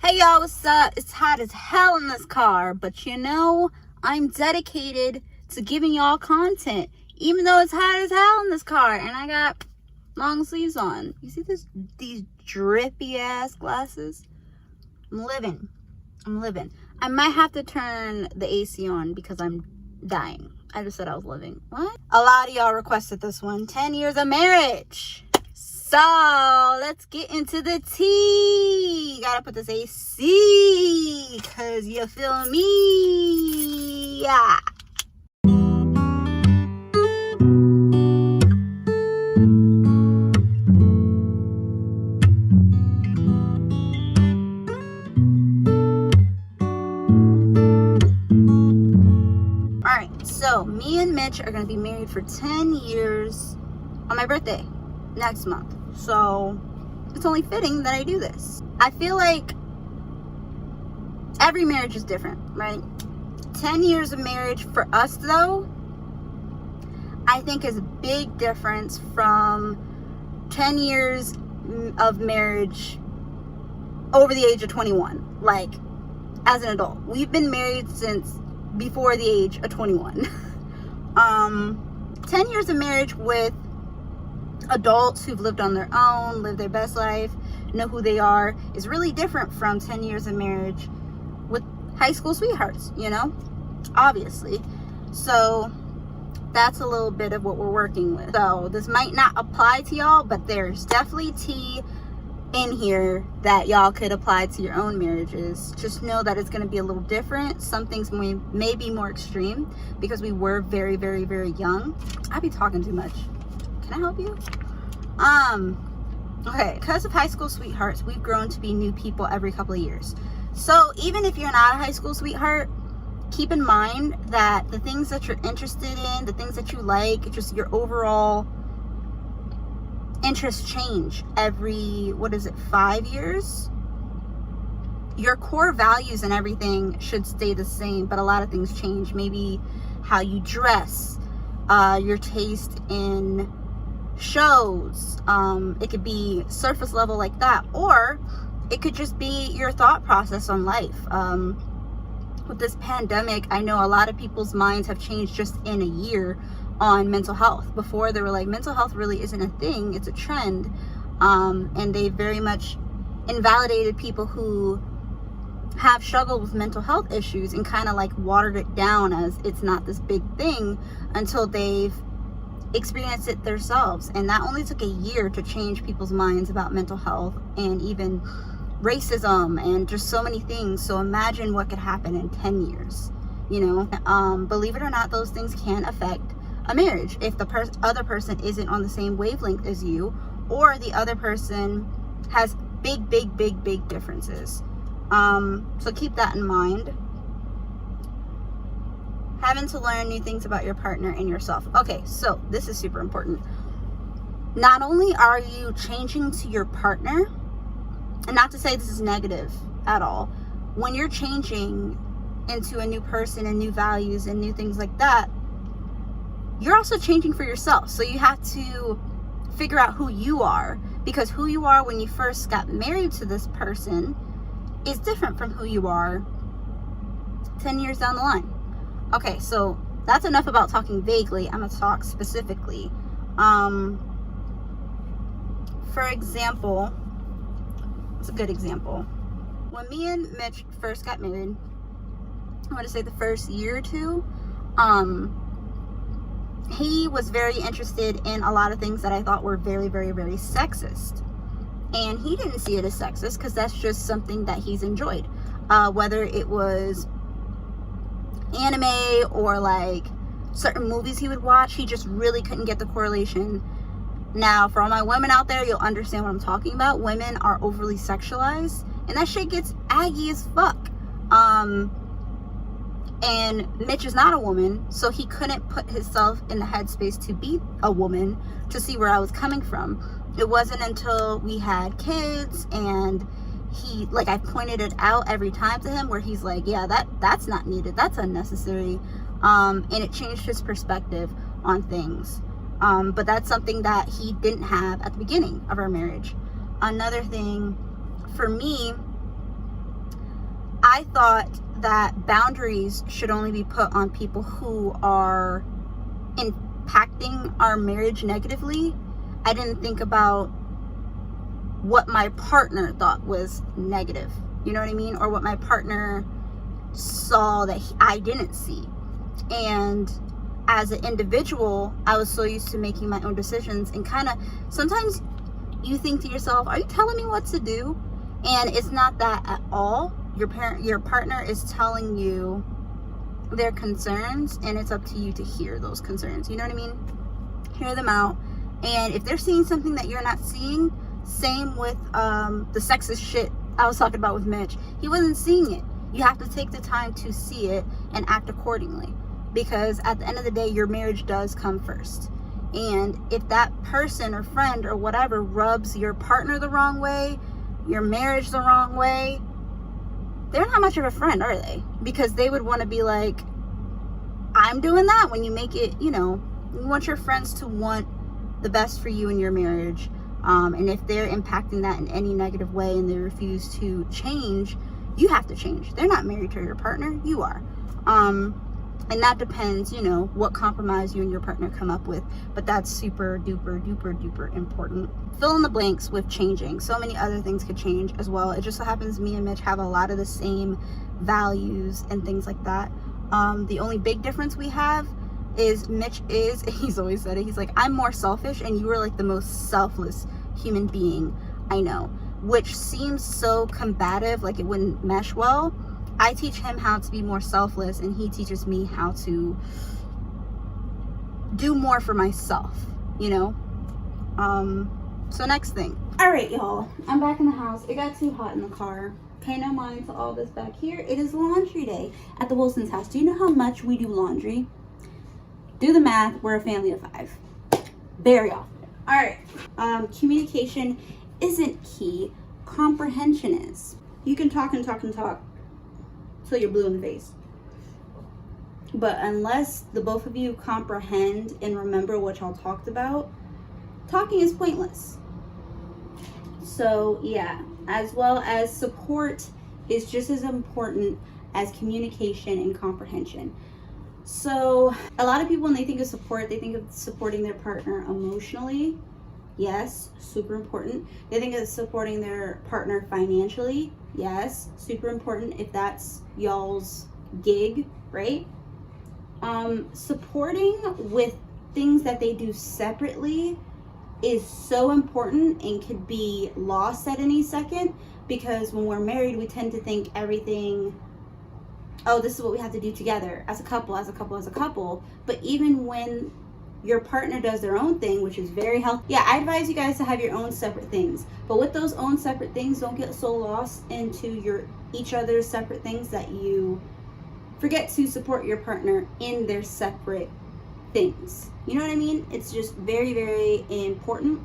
Hey y'all, what's up? It's hot as hell in this car, but I'm dedicated to giving y'all content, even though it's hot as hell in this car, and I got long sleeves on. You see these drippy ass glasses? I'm living. I might have to turn the AC on because I'm dying. I just said I was living. What? A lot of y'all requested this one. 10 years of marriage. So let's get into the tea. Gotta put this AC, cause you feel me? Yeah. Alright, so me and Mitch are gonna be married for 10 years on my birthday next month. So it's only fitting that I do this. I feel like every marriage is different, right? 10 years of marriage for us, though, I think is a big difference from 10 years of marriage over the age of 21. Like, as an adult, we've been married since before the age of 21. 10 years of marriage with adults who've lived on their own, lived their best life, know who they are, is really different from 10 years of marriage with high school sweethearts, obviously. So that's a little bit of what we're working with. So this might not apply to y'all, but there's definitely tea in here that y'all could apply to your own marriages. Just know that it's going to be a little different. Some things may be more extreme because we were very, very, very young. I be talking too much. Can I help you? Okay, because of high school sweethearts, we've grown to be new people every couple of years. So even if you're not a high school sweetheart, keep in mind that the things that you're interested in, the things that you like, just your overall interests change every, 5 years? Your core values and everything should stay the same, but a lot of things change. Maybe how you dress, your taste in shows, it could be surface level like that, or it could just be your thought process on life. With this pandemic, I know a lot of people's minds have changed just in a year on mental health. Before, they were like, mental health really isn't a thing, it's a trend, and they very much invalidated people who have struggled with mental health issues and kind of like watered it down as it's not this big thing until they've experience it themselves. And that only took a year to change people's minds about mental health and even racism and just so many things. So imagine what could happen in 10 years. Believe it or not, those things can affect a marriage if the other person isn't on the same wavelength as you, or the other person has big differences. So keep that in mind. Having to learn new things about your partner and yourself. Okay, so this is super important. Not only are you changing to your partner, and not to say this is negative at all, when you're changing into a new person and new values and new things like that, you're also changing for yourself. So you have to figure out who you are, because who you are when you first got married to this person is different from who you are 10 years down the line. Okay, so that's enough about talking vaguely. I'm going to talk specifically. For example, it's a good example. When me and Mitch first got married, I want to say the first year or two, he was very interested in a lot of things that I thought were very, very, very sexist. And he didn't see it as sexist because that's just something that he's enjoyed. Whether it was anime or like certain movies he would watch, he just really couldn't get the correlation. Now, for all my women out there, you'll understand what I'm talking about. Women are overly sexualized, and that shit gets aggy as fuck. And Mitch is not a woman, so he couldn't put himself in the headspace to be a woman to see where I was coming from. It wasn't until we had kids and I pointed it out every time to him, where he's like, yeah, that's not needed, that's unnecessary, and it changed his perspective on things. But that's something that he didn't have at the beginning of our marriage. Another thing for me I thought that boundaries should only be put on people who are impacting our marriage negatively. I didn't think about what my partner thought was negative, you know what I mean? Or what my partner saw that I didn't see. And as an individual, I was so used to making my own decisions, and kind of sometimes you think to yourself, are you telling me what to do? And it's not that at all. Your partner is telling you their concerns, and it's up to you to hear those concerns, you know what I mean? Hear them out. And if they're seeing something that you're not seeing, same with the sexist shit I was talking about with Mitch. He wasn't seeing it. You have to take the time to see it and act accordingly, because at the end of the day, your marriage does come first. And if that person or friend or whatever rubs your partner the wrong way, your marriage the wrong way, they're not much of a friend, are they? Because they would want to be like, I'm doing that, when you make it, you know, you want your friends to want the best for you in your marriage. And if they're impacting that in any negative way and they refuse to change, you have to change. They're not married to your partner, you are. And that depends, you know, what compromise you and your partner come up with. But that's super duper duper duper important. Fill in the blanks with changing. So many other things could change as well. It just so happens me and Mitch have a lot of the same values and things like that. The only big difference we have is Mitch is, he's always said it, he's like, I'm more selfish and you are like the most selfless human being I know, which seems so combative, like it wouldn't mesh well. I teach him how to be more selfless, and he teaches me how to do more for myself, you know? So next thing. All right, y'all, I'm back in the house. It got too hot in the car. Pay no mind to all this back here. It is laundry day at the Wilson's house. Do you know how much we do laundry? Do the math. We're a family of 5. Very often. All right. Communication isn't key. Comprehension is. You can talk and talk and talk till you're blue in the face. But unless the both of you comprehend and remember what y'all talked about, talking is pointless. So yeah, as well as support is just as important as communication and comprehension. So a lot of people, when they think of support, they think of supporting their partner emotionally. Yes, super important. They think of supporting their partner financially. Yes, super important if that's y'all's gig, right? Supporting with things that they do separately is so important and could be lost at any second, because when we're married, we tend to think everything, oh, this is what we have to do together as a couple, as a couple, as a couple. But even when your partner does their own thing, which is very healthy. Yeah, I advise you guys to have your own separate things. But with those own separate things, don't get so lost into each other's separate things that you forget to support your partner in their separate things. You know what I mean? It's just very, very important,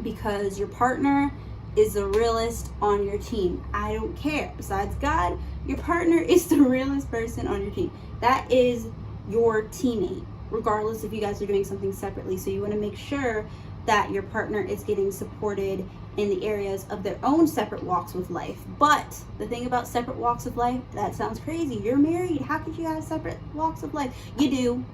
because your partner is the realest on your team. I don't care. Besides God, your partner is the realest person on your team. That is your teammate, regardless if you guys are doing something separately. So you want to make sure that your partner is getting supported in the areas of their own separate walks with life. But the thing about separate walks of life, that sounds crazy. You're married. How could you have separate walks of life? You do.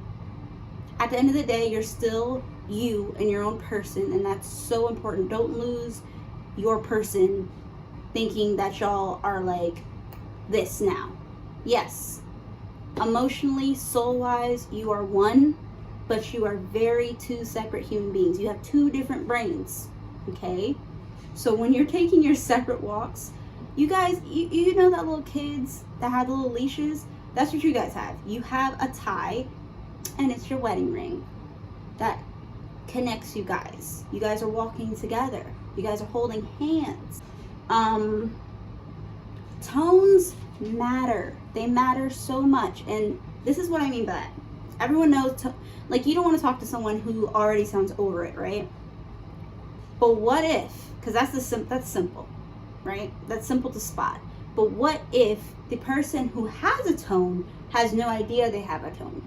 At the end of the day, you're still you and your own person, and that's so important. Don't lose your person thinking that y'all are like this now. Yes, emotionally, soul-wise, you are one, but you are very two separate human beings. You have 2 different brains, okay? So when you're taking your separate walks, you guys, you know that little kids that had the little leashes? That's what you guys have. You have a tie, and it's your wedding ring that connects you guys. You guys are walking together. You guys are holding hands. Tones matter. They matter so much. And this is what I mean by that. Everyone knows, like, you don't want to talk to someone who already sounds over it, right? But what if, because that's simple, right? That's simple to spot. But what if the person who has a tone has no idea they have a tone?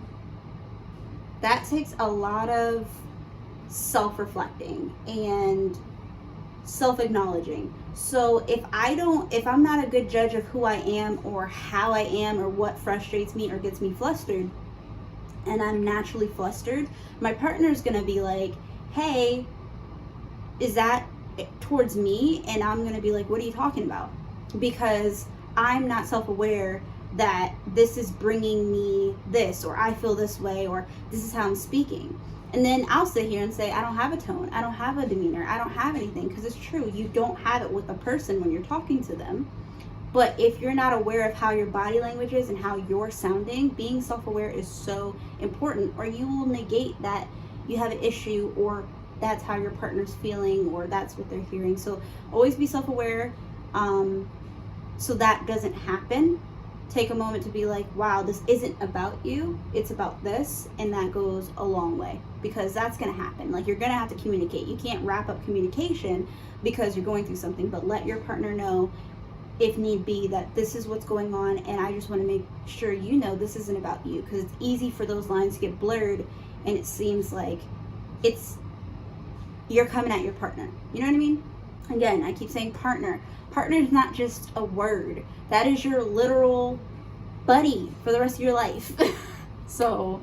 That takes a lot of self-reflecting and self-acknowledging. So if I'm not a good judge of who I am or how I am or what frustrates me or gets me flustered, and I'm naturally flustered, my partner's gonna be like, hey, is that towards me? And I'm gonna be like, what are you talking about? Because I'm not self-aware that this is bringing me this, or I feel this way, or this is how I'm speaking. And then I'll sit here and say, I don't have a tone, I don't have a demeanor, I don't have anything, because it's true, you don't have it with a person when you're talking to them. But if you're not aware of how your body language is and how you're sounding, being self-aware is so important, or you will negate that you have an issue, or that's how your partner's feeling, or that's what they're hearing. So always be self-aware, so that doesn't happen. Take a moment to be like, wow, this isn't about you, it's about this, and that goes a long way, because that's going to happen. Like, you're going to have to communicate. You can't wrap up communication because you're going through something, but let your partner know, if need be, that this is what's going on, and I just want to make sure you know this isn't about you, because it's easy for those lines to get blurred, and it seems like you're coming at your partner. You know what I mean? Again, I keep saying partner. Partner is not just a word. That is your literal buddy for the rest of your life. So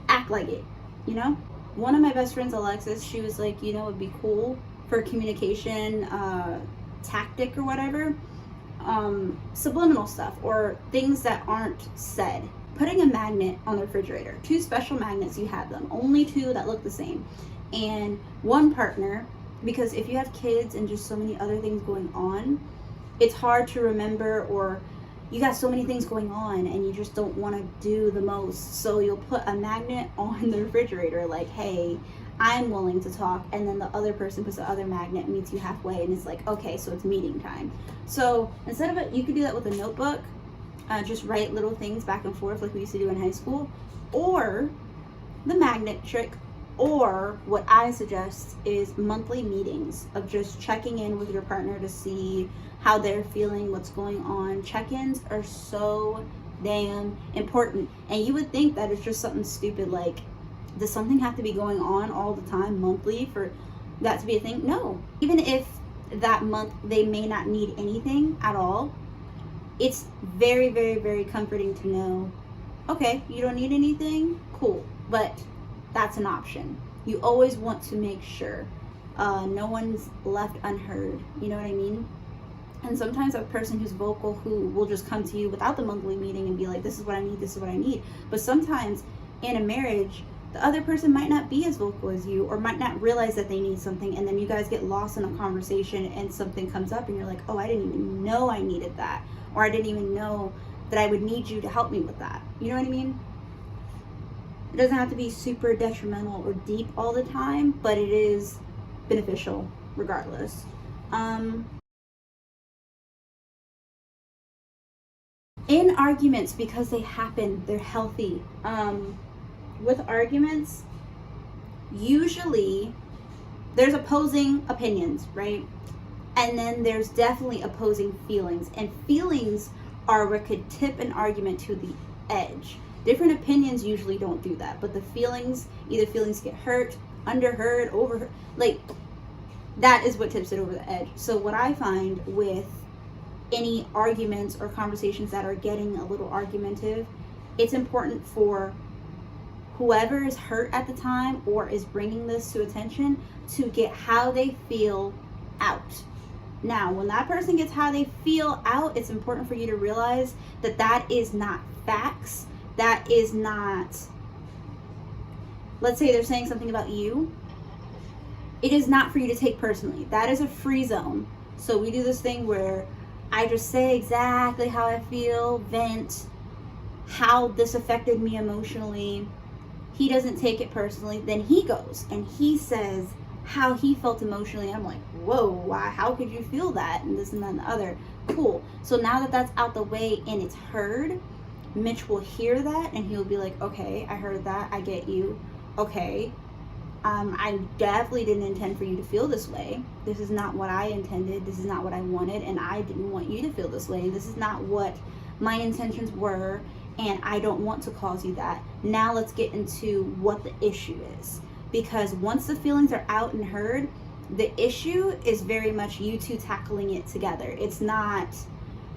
act like it, you know? One of my best friends, Alexis, she was like, you know, it'd be cool for communication tactic or whatever, subliminal stuff or things that aren't said. Putting a magnet on the refrigerator. 2 special magnets, you have them. Only 2 that look the same. And one partner, because if you have kids and just so many other things going on, it's hard to remember, or you got so many things going on and you just don't want to do the most. So you'll put a magnet on the refrigerator like, hey, I'm willing to talk, and then the other person puts the other magnet, meets you halfway, and it's like, okay, so it's meeting time. So instead of it, you could do that with a notebook. Just write little things back and forth like we used to do in high school, or the magnet trick, or what I suggest is monthly meetings of just checking in with your partner to see how they're feeling, what's going on. Check-ins are so damn important. And you would think that it's just something stupid like, does something have to be going on all the time monthly for that to be a thing? No. Even if that month they may not need anything at all, it's very, very, very comforting to know, okay, you don't need anything? Cool. But that's an option. You always want to make sure no one's left unheard. You know what I mean? And sometimes a person who's vocal, who will just come to you without the monthly meeting and be like, this is what I need, this is what I need. But sometimes in a marriage, the other person might not be as vocal as you, or might not realize that they need something, and then you guys get lost in a conversation and something comes up and you're like, oh, I didn't even know I needed that, or I didn't even know that I would need you to help me with that. You know what I mean? It doesn't have to be super detrimental or deep all the time, but it is beneficial regardless. In arguments, because they happen, they're healthy. With arguments, usually there's opposing opinions, right? And then there's definitely opposing feelings. And feelings are what could tip an argument to the edge. Different opinions usually don't do that, but the feelings, either feelings get hurt, underheard, overheard, like that is what tips it over the edge. So what I find with any arguments or conversations that are getting a little argumentative, it's important for whoever is hurt at the time or is bringing this to attention to get how they feel out. Now, when that person gets how they feel out, it's important for you to realize that that is not facts. That is not, let's say they're saying something about you. It is not for you to take personally. That is a free zone. So we do this thing where I just say exactly how I feel, vent, how this affected me emotionally. He doesn't take it personally. Then he goes and he says how he felt emotionally. I'm like, whoa, why? How could you feel that? And this and that and the other. Cool. So now that that's out the way and it's heard, Mitch will hear that and he'll be like, okay, I heard that. I get you. Okay. I definitely didn't intend for you to feel this way. This is not what I intended. This is not what I wanted. And I didn't want you to feel this way. This is not what my intentions were. And I don't want to cause you that. Now let's get into what the issue is. Because once the feelings are out and heard, the issue is very much you two tackling it together. It's not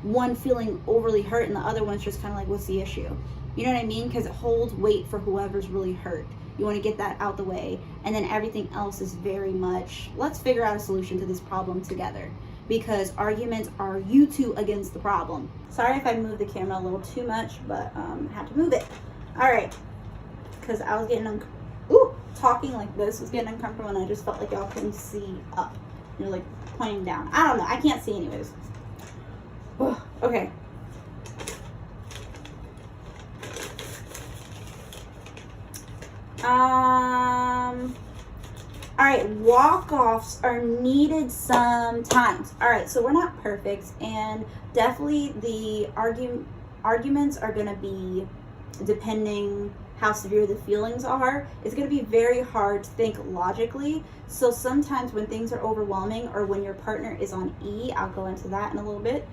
one feeling overly hurt and the other one's just kind of like, what's the issue? You know what I mean? Because it holds weight for whoever's really hurt. You want to get that out the way, and then everything else is very much, let's figure out a solution to this problem together, because arguments are you two against the problem. Sorry if I moved the camera a little too much, but had to move it. All right, because I was getting talking like this was getting uncomfortable, and I just felt like y'all couldn't see up. You're like pointing down. I don't know. I can't see anyways. Okay. All right, walk-offs are needed sometimes. All right, so we're not perfect, and definitely the arguments are going to be, depending how severe the feelings are, it's going to be very hard to think logically. So sometimes when things are overwhelming, or when your partner is on E, I'll go into that in a little bit,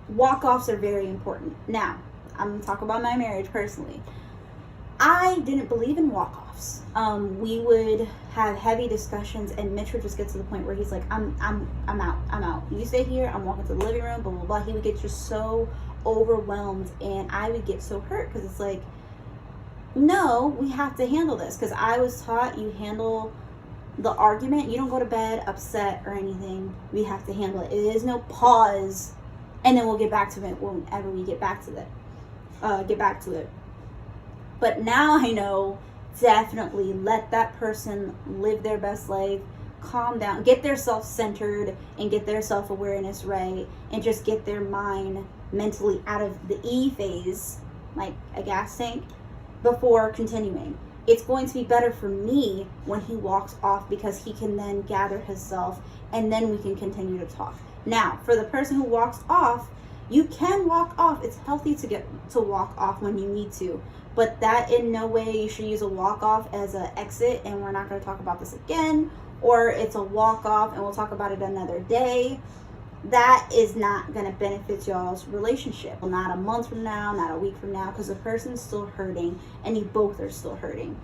walk-offs are very important. Now, I'm going to talk about my marriage personally. I didn't believe in walk-offs. We would have heavy discussions, and Mitch would just get to the point where he's like, I'm out. You stay here, I'm walking to the living room, blah, blah, blah. He would get just so overwhelmed, and I would get so hurt, because it's like, no, we have to handle this, because I was taught you handle the argument. You don't go to bed upset or anything. We have to handle it. It is no pause, and then we'll get back to it whenever we get back to it. But now I know, definitely let that person live their best life, calm down, get their self-centered, and get their self-awareness right, and just get their mind mentally out of the E phase, like a gas tank, before continuing. It's going to be better for me when he walks off, because he can then gather himself, and then we can continue to talk. Now, for the person who walks off, you can walk off. It's healthy to walk off when you need to. But that in no way you should use a walk-off as an exit, and we're not going to talk about this again, or it's a walk-off and we'll talk about it another day. That is not going to benefit y'all's relationship. Not a month from now, not a week from now, because the person's still hurting, and you both are still hurting.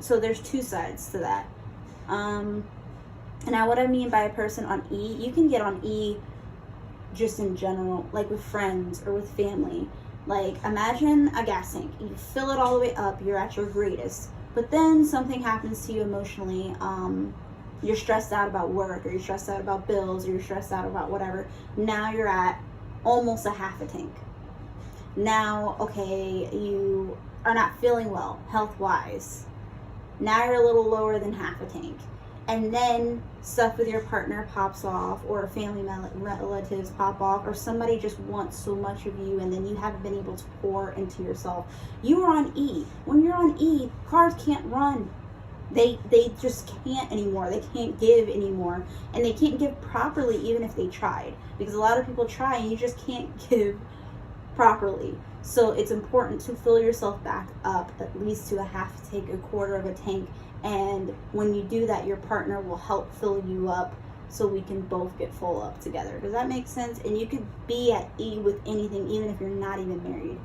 So there's two sides to that. Now what I mean by a person on E, you can get on E just in general, like with friends or with family. Like, imagine a gas tank. You fill it all the way up. You're at your greatest. But then something happens to you emotionally. You're stressed out about work, or you're stressed out about bills, or you're stressed out about whatever. Now you're at almost a half a tank. Now, okay, you are not feeling well health-wise. Now you're a little lower than half a tank. And then stuff with your partner pops off, or family relatives pop off, or somebody just wants so much of you, and then you haven't been able to pour into yourself. You are on E. When you're on E, cars can't run. They just can't anymore. They can't give anymore. And they can't give properly, even if they tried. Because a lot of people try, and you just can't give properly. So it's important to fill yourself back up, at least to a half a tank, a quarter of a tank. And when you do that, your partner will help fill you up, so we can both get full up together. Does that make sense? And you could be at E with anything, even if you're not even married.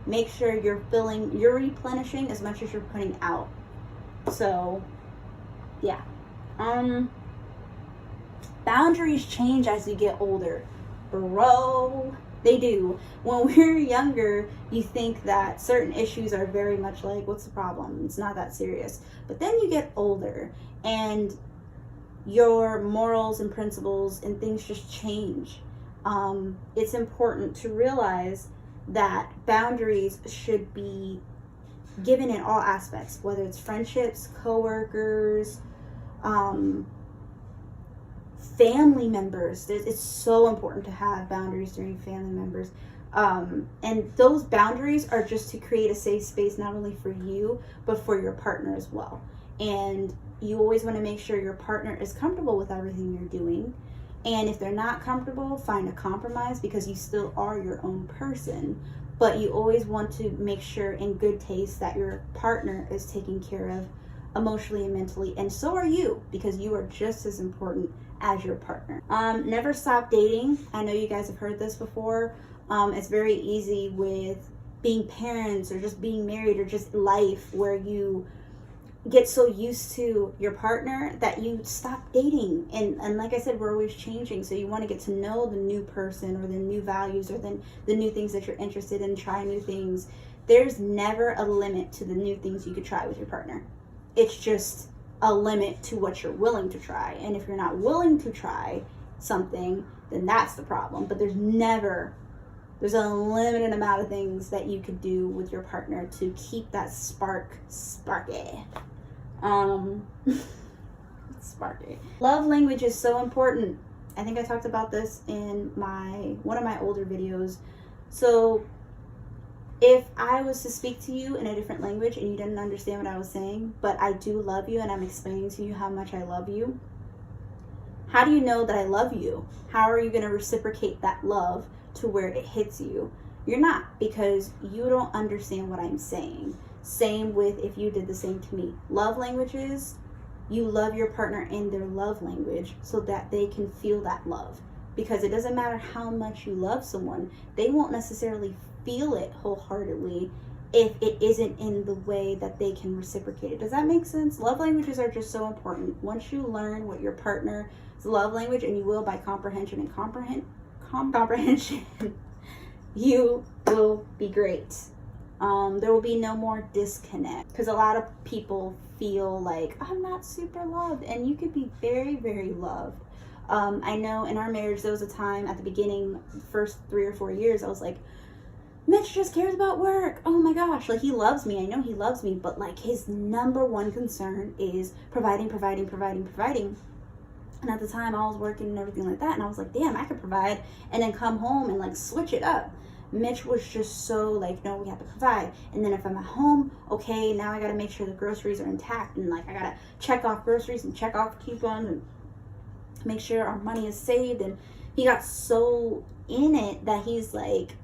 Make sure you're replenishing as much as you're putting out. So, yeah. Boundaries change as you get older. Bro, they do. When we're younger, you think that certain issues are very much like, what's the problem? It's not that serious. But then you get older, and your morals and principles and things just change. It's important to realize that boundaries should be given in all aspects, whether it's friendships, coworkers, family members. It's so important to have boundaries during family members. And those boundaries are just to create a safe space, not only for you, but for your partner as well. And you always want to make sure your partner is comfortable with everything you're doing. And if they're not comfortable, find a compromise, because you still are your own person. But you always want to make sure in good taste that your partner is taken care of emotionally and mentally. And so are you, because you are just as important as your partner. Never stop dating. I know you guys have heard this before. It's very easy with being parents, or just being married, or just life, where you get so used to your partner that you stop dating. And like I said, we're always changing, so you want to get to know the new person, or the new values, or the new things that you're interested in. Try new things. There's never a limit to the new things you could try with your partner. It's just a limit to what you're willing to try. And if you're not willing to try something, then that's the problem. But there's a limited amount of things that you could do with your partner to keep that sparky. Sparky. Love language is so important. I think I talked about this in one of my older videos. So if I was to speak to you in a different language and you didn't understand what I was saying, but I do love you and I'm explaining to you how much I love you, how do you know that I love you? How are you going to reciprocate that love to where it hits you? You're not, because you don't understand what I'm saying. Same with if you did the same to me. Love languages, you love your partner in their love language so that they can feel that love. Because it doesn't matter how much you love someone, they won't necessarily feel it wholeheartedly if it isn't in the way that they can reciprocate it. Does that make sense? Love languages are just so important. Once you learn what your partner's love language, and you will by comprehension and comprehension, you will be great. There will be no more disconnect, because a lot of people feel like, I'm not super loved, and you could be very, very loved. I know in our marriage there was a time at the beginning, first 3 or 4 years, I was like, Mitch just cares about work. Oh my gosh, like, he loves me. I know he loves me, but like, his number one concern is providing. And at the time I was working and everything like that, and I was like, damn, I could provide and then come home and like switch it up. Mitch was just so like, no, we have to provide. And then if I'm at home, okay, now I gotta make sure the groceries are intact, and like, I gotta check off groceries and check off coupons and make sure our money is saved. And he got so in it that he's like,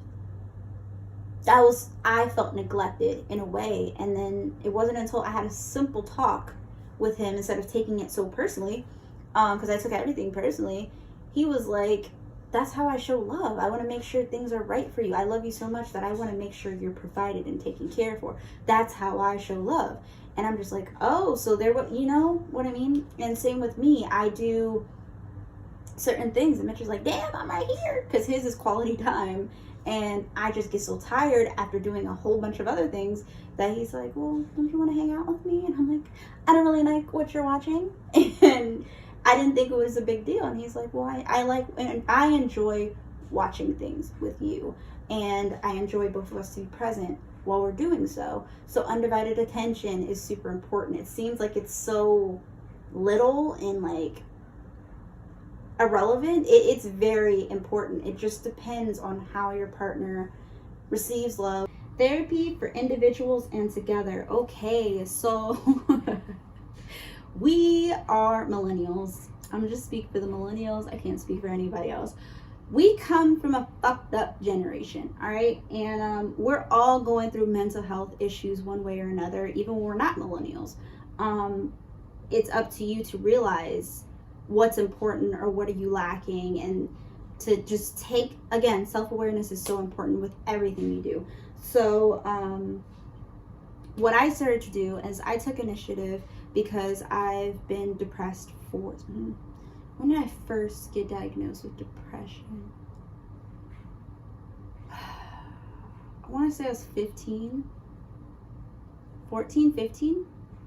I felt neglected in a way. And then it wasn't until I had a simple talk with him, instead of taking it so personally, because I took everything personally, he was like, that's how I show love. I want to make sure things are right for you. I love you so much that I want to make sure you're provided and taken care for. That's how I show love. And I'm just like, oh, so you know what I mean? And same with me. I do certain things, and Mitch is like, damn, I'm right here, because his is quality time. And I just get so tired after doing a whole bunch of other things that he's like, well, don't you want to hang out with me? And I'm like, I don't really like what you're watching. And I didn't think it was a big deal. And he's like, well, I enjoy watching things with you. And I enjoy both of us to be present while we're doing so. So undivided attention is super important. It seems like it's so little and like irrelevant. It's very important. It just depends on how your partner receives love. Therapy for individuals and together. Okay, so we are millennials. I'm just speak for the millennials. I can't speak for anybody else. We come from a fucked up generation, all right? And we're all going through mental health issues one way or another, even when we're not millennials. It's up to you to realize what's important or what are you lacking, and to just take, again, self-awareness is so important with everything you do. So what I started to do is I took initiative, because I've been depressed for, when did I first get diagnosed with depression? I want to say I was 14, 15,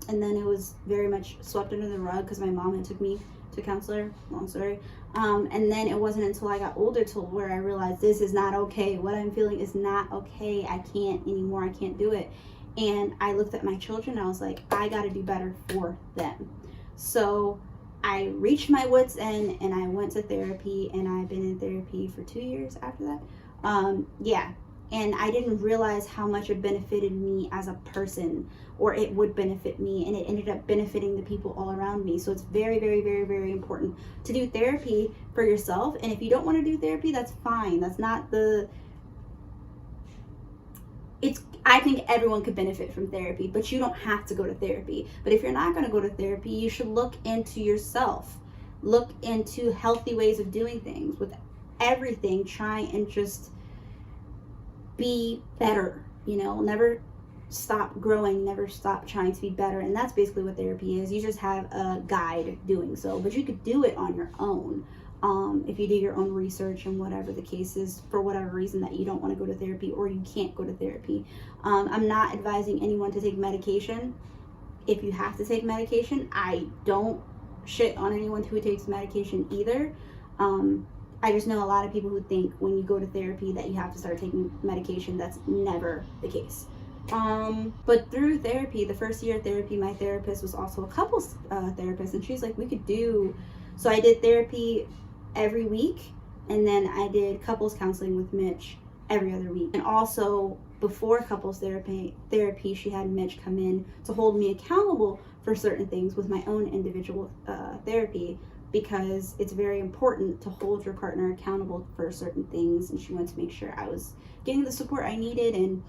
and then it was very much swept under the rug because my mom had took me to a counselor, long story. And then it wasn't until I got older to where I realized this is not okay. What I'm feeling is not okay. I can't anymore. I can't do it. And I looked at my children and I was like, I got to do better for them. So I reached my wits end and I went to therapy, and I've been in therapy for 2 years after that. And I didn't realize how much it benefited me as a person, or it would benefit me, and it ended up benefiting the people all around me. So it's very, very, very, very important to do therapy for yourself. And if you don't want to do therapy, that's fine. That's not I think everyone could benefit from therapy, but you don't have to go to therapy. But if you're not going to go to therapy, you should look into yourself. Look into healthy ways of doing things. With everything, try and just be better, never stop growing, never stop trying to be better. And that's basically what therapy is. You just have a guide doing so, but you could do it on your own. If you do your own research and whatever the case is, for whatever reason that you don't want to go to therapy or you can't go to therapy. I'm not advising anyone to take medication. If you have to take medication, I don't shit on anyone who takes medication either. I just know a lot of people who think when you go to therapy that you have to start taking medication. That's never the case. But through therapy, the first year of therapy, my therapist was also a couples therapist, and she's like, we could do, so I did therapy every week, and then I did couples counseling with Mitch every other week. And also before couples therapy, she had Mitch come in to hold me accountable for certain things with my own individual therapy, because it's very important to hold your partner accountable for certain things, and she wanted to make sure I was getting the support I needed. And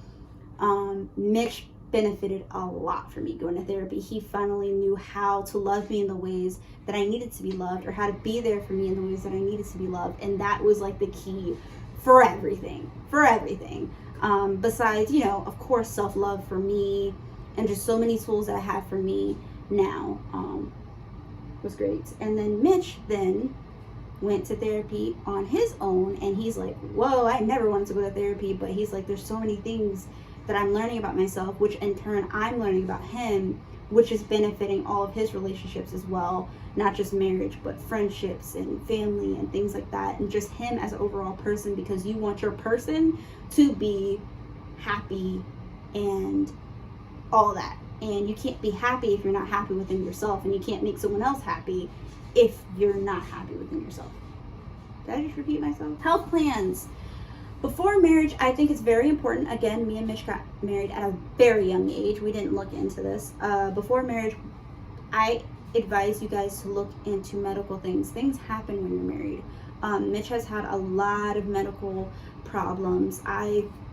Mitch benefited a lot from me going to therapy. He finally knew how to love me in the ways that I needed to be loved, or how to be there for me in the ways that I needed to be loved. And that was like the key for everything. Besides, you know, of course, self-love for me, and just so many tools that I have for me now was great. And then Mitch then went to therapy on his own, and he's like, whoa, I never wanted to go to therapy, but he's like, there's so many things that I'm learning about myself, which in turn I'm learning about him, which is benefiting all of his relationships as well, not just marriage, but friendships and family and things like that, and just him as an overall person, because you want your person to be happy and all that. And you can't be happy if you're not happy within yourself, and you can't make someone else happy if you're not happy within yourself. Did I just repeat myself? Health plans. Before marriage, I think it's very important. Again, me and Mitch got married at a very young age. We didn't look into this. Before marriage, I advise you guys to look into medical things. Things happen when you're married. Mitch has had a lot of medical problems.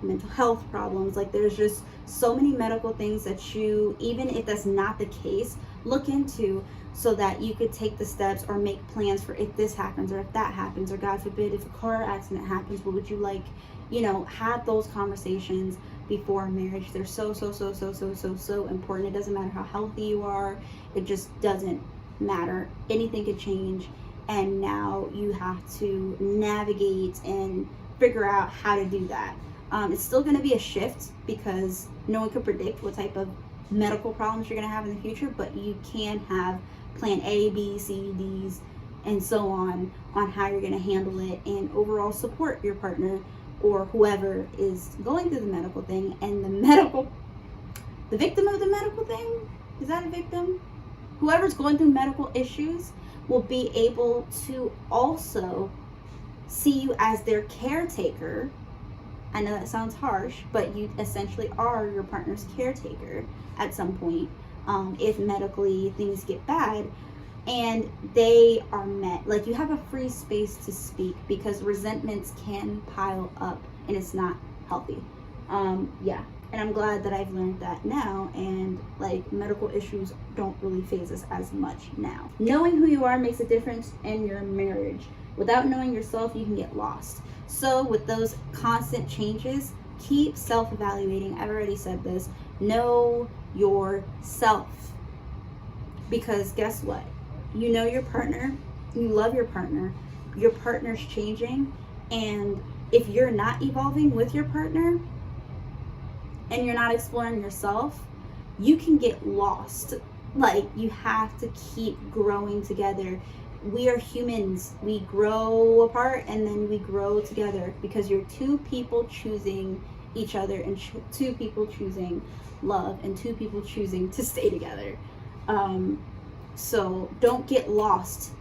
Mental health problems. Like, there's just so many medical things that you, even if that's not the case, look into, so that you could take the steps or make plans for if this happens or if that happens, or God forbid, if a car accident happens, what would you like, you know, have those conversations before marriage. They're so important. It doesn't matter how healthy you are. It just doesn't matter. Anything could change, and now you have to navigate and figure out how to do that. It's still going to be a shift, because no one can predict what type of medical problems you're going to have in the future, but you can have plan A, B, C, D's, and so on how you're going to handle it, and overall support your partner or whoever is going through the medical thing. And the victim of the medical thing, is that a victim? Whoever's going through medical issues will be able to also see you as their caretaker. I know that sounds harsh, but you essentially are your partner's caretaker at some point, if medically things get bad, and they are met. Like, you have a free space to speak, because resentments can pile up, and it's not healthy. Yeah, and I'm glad that I've learned that now, and like, medical issues don't really faze us as much now. Knowing who you are makes a difference in your marriage. Without knowing yourself, you can get lost. So with those constant changes, keep self-evaluating. I've already said this. Know yourself. Because guess what? You know your partner. You love your partner's changing. And if you're not evolving with your partner, and you're not exploring yourself, you can get lost. Like, you have to keep growing together. We are humans. We grow apart and then we grow together, because you're two people choosing each other, and two people choosing love, and two people choosing to stay together. So don't get lost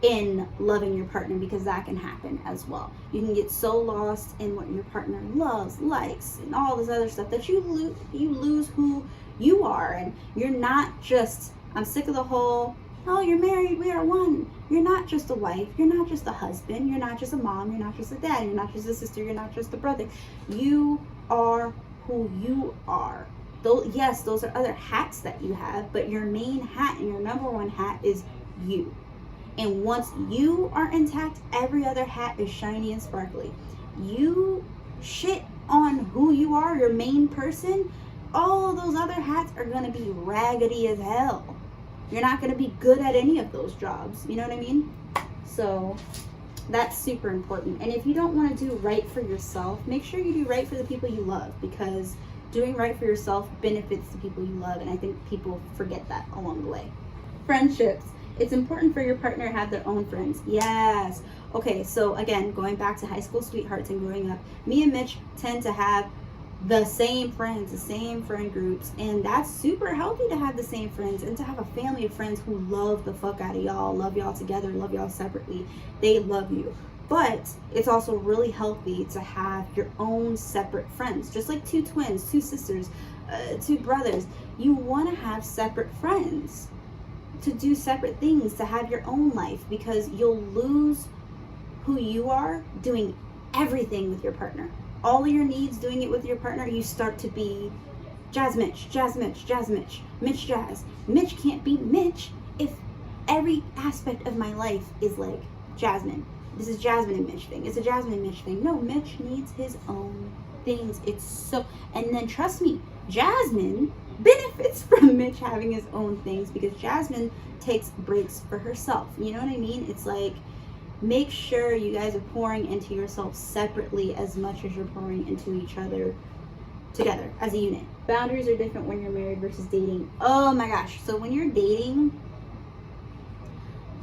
in loving your partner, because that can happen as well. You can get so lost in what your partner loves, likes, and all this other stuff that you lose who you are. And you're not just, I'm sick of the whole, oh, you're married, we are one. You're not just a wife, you're not just a husband, you're not just a mom, you're not just a dad, you're not just a sister, you're not just a brother. You are who you are. Though, yes, those are other hats that you have, but your main hat and your number one hat is you. And once you are intact, every other hat is shiny and sparkly. You shit on who you are, your main person, all those other hats are going to be raggedy as hell. You're not going to be good at any of those jobs. You know what I mean? So that's super important. And if you don't want to do right for yourself, make sure you do right for the people you love, because doing right for yourself benefits the people you love. And I think people forget that along the way. Friendships. It's important for your partner to have their own friends. Yes. Okay, so again, going back to high school sweethearts and growing up, me and Mitch tend to have the same friends, the same friend groups, and that's super healthy to have the same friends and to have a family of friends who love the fuck out of y'all, love y'all together, love y'all separately. They love you. But it's also really healthy to have your own separate friends, just like two twins, two sisters, two brothers. You want to have separate friends to do separate things, to have your own life, because you'll lose who you are doing everything with your partner. All of your needs doing it with your partner, you start to be Jazz Mitch, Jazz Mitch, Jazz Mitch, Mitch Jazz. Mitch can't be Mitch if every aspect of my life is like Jasmine. This is Jasmine and Mitch thing. It's a Jasmine and Mitch thing. No, Mitch needs his own things. It's so, and then trust me, Jasmine benefits from Mitch having his own things, because Jasmine takes breaks for herself. You know what I mean? It's like, make sure you guys are pouring into yourself separately as much as you're pouring into each other together as a unit. Boundaries are different when you're married versus dating. Oh my gosh. So when you're dating,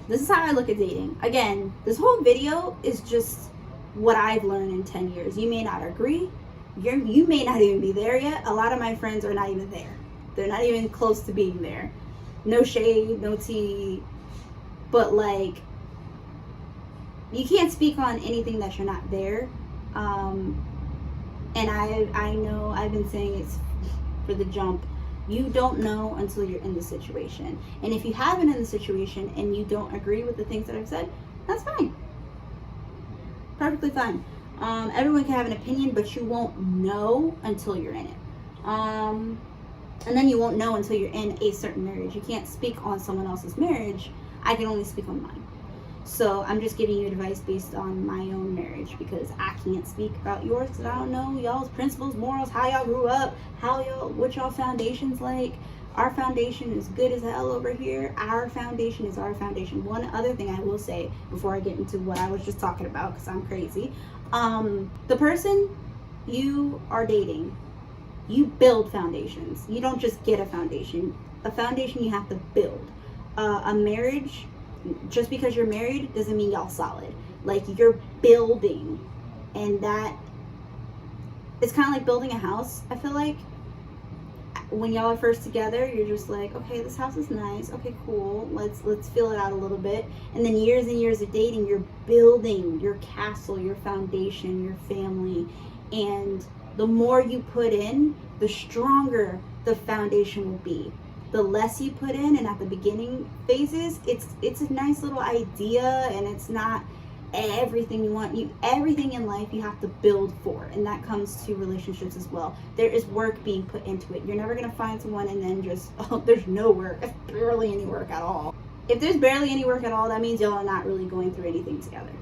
this is how I look at dating. Again, this whole video is just what I've learned in 10 years. You may not agree. You may not even be there yet. A lot of my friends are not even there. They're not even close to being there. No shade, no tea. But like, you can't speak on anything that you're not there. And I know I've been saying it's for the jump. You don't know until you're in the situation. And if you haven't in the situation and you don't agree with the things that I've said, that's fine. Perfectly fine. Everyone can have an opinion, but you won't know until you're in it. And then you won't know until you're in a certain marriage. You can't speak on someone else's marriage. I can only speak on mine. So I'm just giving you advice based on my own marriage, because I can't speak about yours, because I don't know y'all's principles, morals, how y'all grew up, what y'all foundation's like. Our foundation is good as hell over here. Our foundation is our foundation. One other thing I will say before I get into what I was just talking about, because I'm crazy. The person you are dating, you build foundations. You don't just get a foundation. A foundation you have to build. A marriage, just because you're married doesn't mean y'all solid. Like, you're building, and that it's kind of like building a house. I feel like when y'all are first together, you're just like, okay, this house is nice, okay, cool, let's fill it out a little bit. And then years and years of dating, you're building your castle, your foundation, your family. And the more you put in, the stronger the foundation will be. The less you put in, and at the beginning phases, it's a nice little idea, and it's not everything you want. Everything in life you have to build for, and that comes to relationships as well. There is work being put into it. You're never gonna find someone and then just, oh, there's no work. There's barely any work at all. If there's barely any work at all, that means y'all are not really going through anything together.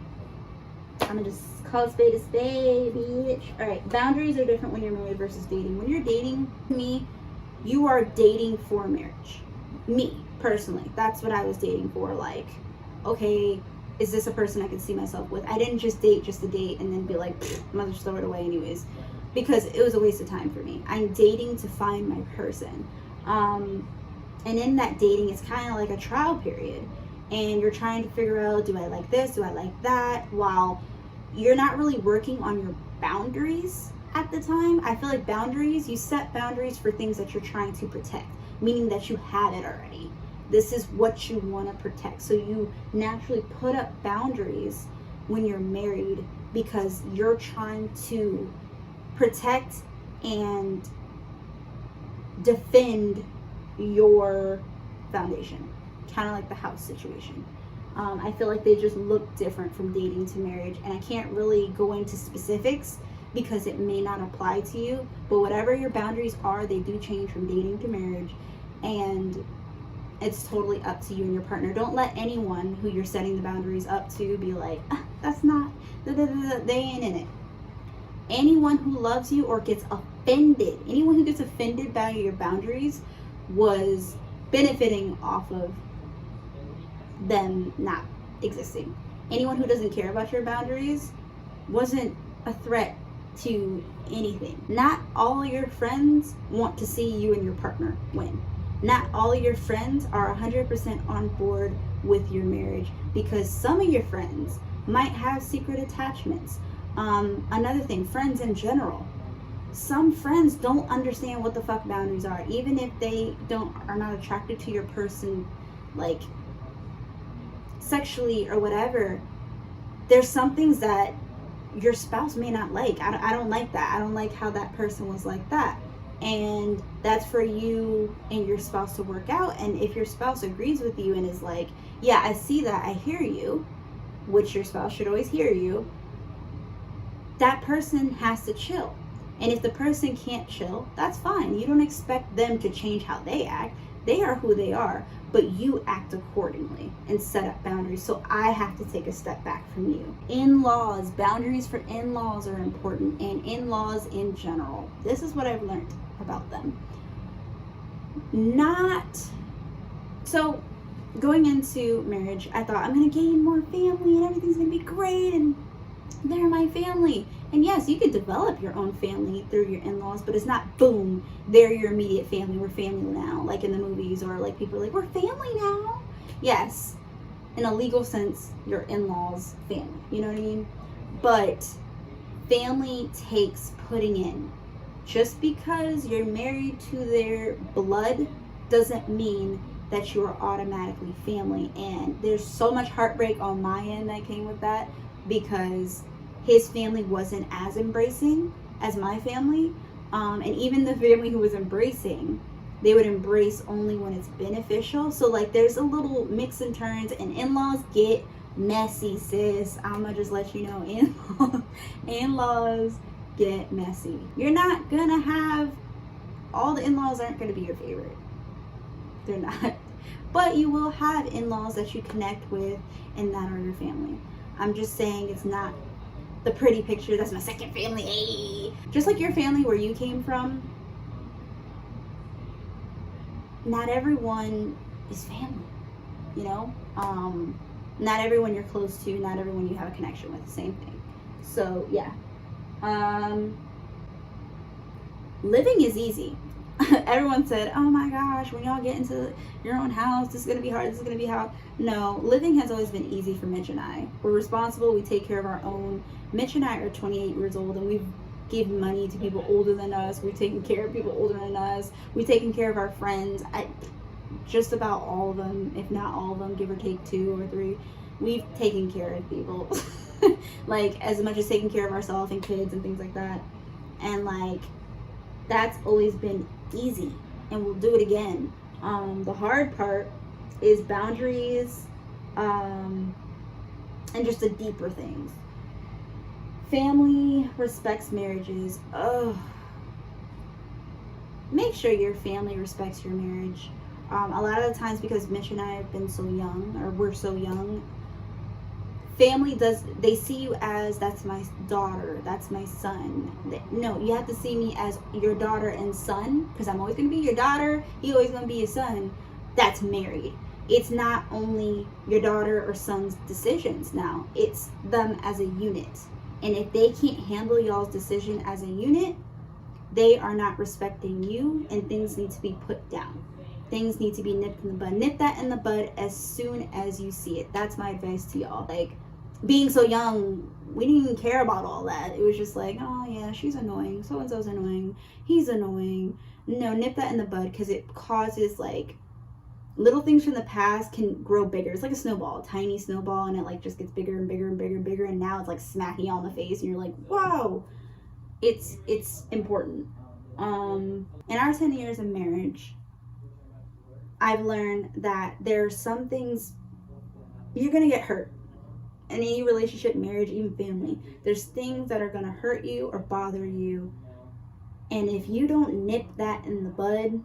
I'm gonna just call a spade, bitch. All right, boundaries are different when you're married versus dating. When you're dating, you are dating for marriage. Me, personally, that's what I was dating for. Like, okay, is this a person I can see myself with? I didn't just date just to date and then be like, I'm gonna just throw it away anyways, because it was a waste of time for me. I'm dating to find my person. And in that dating, it's kind of like a trial period. And you're trying to figure out, do I like this? Do I like that? While you're not really working on your boundaries at the time. I feel like boundaries, you set boundaries for things that you're trying to protect, meaning that you have it already. This is what you want to protect. So you naturally put up boundaries when you're married, because you're trying to protect and defend your foundation. Kind of like the house situation. I feel like they just look different from dating to marriage, and I can't really go into specifics because it may not apply to you, but whatever your boundaries are, they do change from dating to marriage, and it's totally up to you and your partner. Don't let anyone who you're setting the boundaries up to be like, that's not, they ain't in it. Anyone who loves you or gets offended. Anyone who gets offended by your boundaries was benefiting off of them not existing. Anyone who doesn't care about your boundaries wasn't a threat to anything. Not all your friends want to see you and your partner win. Not all your friends are 100% on board with your marriage, because some of your friends might have secret attachments. Another thing, friends in general. Some friends don't understand what the fuck boundaries are, even if they are not attracted to your person, like sexually or whatever. There's some things that your spouse may not like. I don't like that. I don't like how that person was like that. And that's for you and your spouse to work out. And if your spouse agrees with you and is like, yeah, I see that, I hear you, which your spouse should always hear you, that person has to chill. And if the person can't chill, that's fine. You don't expect them to change how they act. They are who they are, but you act accordingly and set up boundaries. So I have to take a step back from you. In-laws, boundaries for in-laws are important, and in-laws in general. This is what I've learned about them. So going into marriage, I thought I'm going to gain more family and everything's going to be great and they're my family. And yes, you could develop your own family through your in-laws, but it's not boom, they're your immediate family, we're family now, like in the movies, or like people are like, we're family now. Yes, in a legal sense, your in-laws family, you know what I mean? But family takes putting in. Just because you're married to their blood doesn't mean that you are automatically family. And there's so much heartbreak on my end that came with that, because his family wasn't as embracing as my family. And even the family who was embracing, they would embrace only when it's beneficial. So like there's a little mix and turns, and in-laws get messy, sis. I'm gonna just let you know, in-laws get messy. You're not gonna have, all the in-laws aren't gonna be your favorite. They're not. But you will have in-laws that you connect with and that are your family. I'm just saying it's not the pretty picture, that's my second family, hey. Just like your family where you came from, not everyone is family, you know? Not everyone you're close to, not everyone you have a connection with, same thing. So yeah. Living is easy. Everyone said, oh my gosh, when y'all get into your own house, this is going to be hard, this is going to be hard. No, living has always been easy for Mitch and I. We're responsible, we take care of our own. Mitch and I are 28 years old, and we've given money to people older than us. We've taken care of people older than us. We've taken care of our friends. Just about all of them, if not all of them, give or take 2 or 3. We've taken care of people. Like, as much as taking care of ourselves and kids and things like that. And like, that's always been easy, and we'll do it again. The hard part is boundaries, and just the deeper things. Family respects marriages. Make sure your family respects your marriage. A lot of the times, because Mitch and I have been so young, or we're so young, family they see you as, that's my daughter, that's my son. No, you have to see me as your daughter and son, because I'm always going to be your daughter, you're always going to be your son. That's married. It's not only your daughter or son's decisions now, it's them as a unit. And if they can't handle y'all's decision as a unit, they are not respecting you, and things need to be put down. Things need to be nipped in the bud. Nip that in the bud as soon as you see it. That's my advice to y'all. Like, being so young, we didn't even care about all that. It was just like, oh yeah, she's annoying, so and so's annoying, he's annoying. No, nip that in the bud, because it causes, like, little things from the past can grow bigger. It's like a snowball, a tiny snowball, and it like just gets bigger and bigger and bigger and bigger, and now it's like smacking you on the face, and you're like, whoa. It's important. In our 10 years of marriage, I've learned that there are some things, you're gonna get hurt. In any relationship, marriage, even family, there's things that are gonna hurt you or bother you. And if you don't nip that in the bud,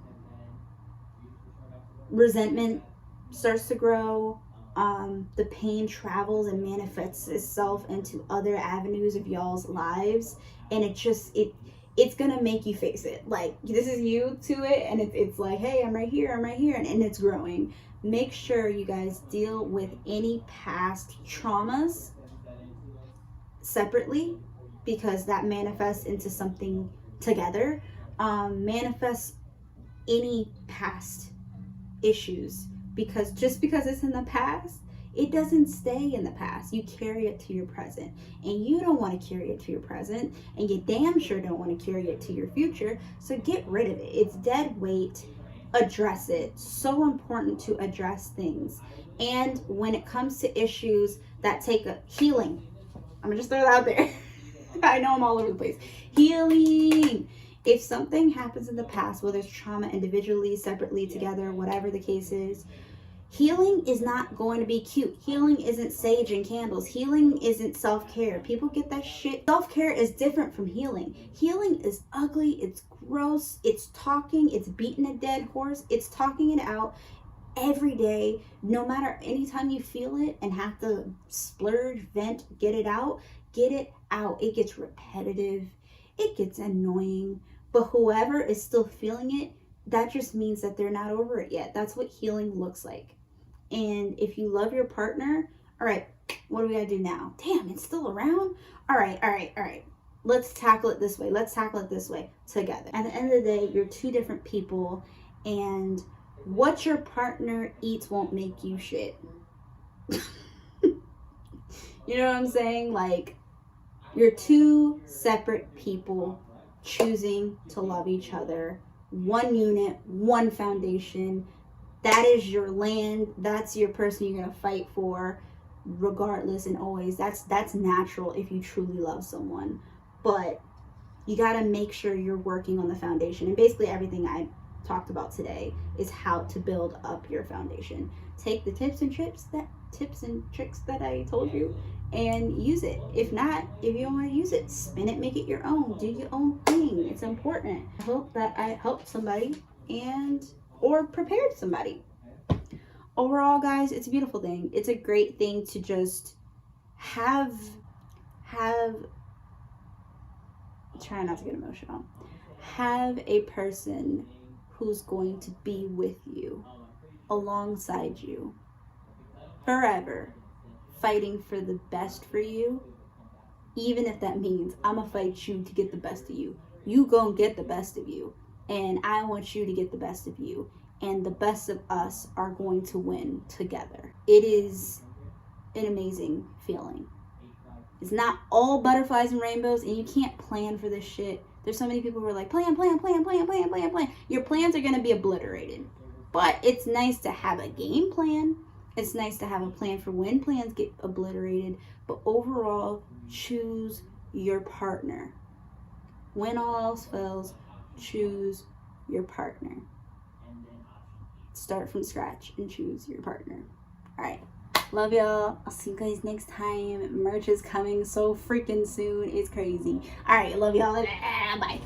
resentment starts to grow. The pain travels and manifests itself into other avenues of y'all's lives. And it it's gonna make you face it. Like, this is you to it, and it's like, hey, I'm right here, and it's growing. Make sure you guys deal with any past traumas separately, because that manifests into something together. Manifest any past issues, because just because it's in the past, it doesn't stay in the past. You carry it to your present, and you don't want to carry it to your present, and you damn sure don't want to carry it to your future. So get rid of it. It's dead weight. Address it. So important to address things. And when it comes to issues that take a healing, I'm gonna just throw that out there. I know I'm all over the place. Healing. If something happens in the past, whether it's trauma, individually, separately, together, whatever the case is, healing is not going to be cute. Healing isn't sage and candles. Healing isn't self-care. People get that shit. Self-care is different from healing. Healing is ugly. It's gross. It's talking. It's beating a dead horse. It's talking it out every day, no matter, anytime you feel it and have to splurge, vent, get it out. Get it out. It gets repetitive. It gets annoying. But whoever is still feeling it, that just means that they're not over it yet. That's what healing looks like. And if you love your partner, all right, what do we gotta do now? Damn, it's still around? All right. Let's tackle it this way. Let's tackle it this way together. At the end of the day, you're two different people, and what your partner eats won't make you shit. You know what I'm saying? Like, you're two separate people choosing to love each other. One unit, one foundation. That is your land. That's your person you're going to fight for regardless and always. That's natural if you truly love someone. But you got to make sure you're working on the foundation. And basically everything I talked about today is how to build up your foundation. Take the tips and tricks that I told you and use it. If not, if you don't want to use it, spin it, make it your own. Do your own thing. It's important. I hope that I helped somebody or prepared somebody. Overall, guys, it's a beautiful thing. It's a great thing to just have try not to get emotional. Have a person who's going to be with you, alongside you, forever, fighting for the best for you, even if that means I'm gonna fight you to get the best of you. You gonna get the best of you, and I want you to get the best of you, and the best of us are going to win together. It is an amazing feeling. It's not all butterflies and rainbows, and you can't plan for this shit. There's so many people who are like, plan. Your plans are gonna be obliterated. But it's nice to have a game plan. It's nice to have a plan for when plans get obliterated. But overall, choose your partner. When all else fails, choose your partner. Start from scratch and choose your partner. All right. Love y'all. I'll see you guys next time. Merch is coming so freaking soon. It's crazy. All right. Love y'all. Bye.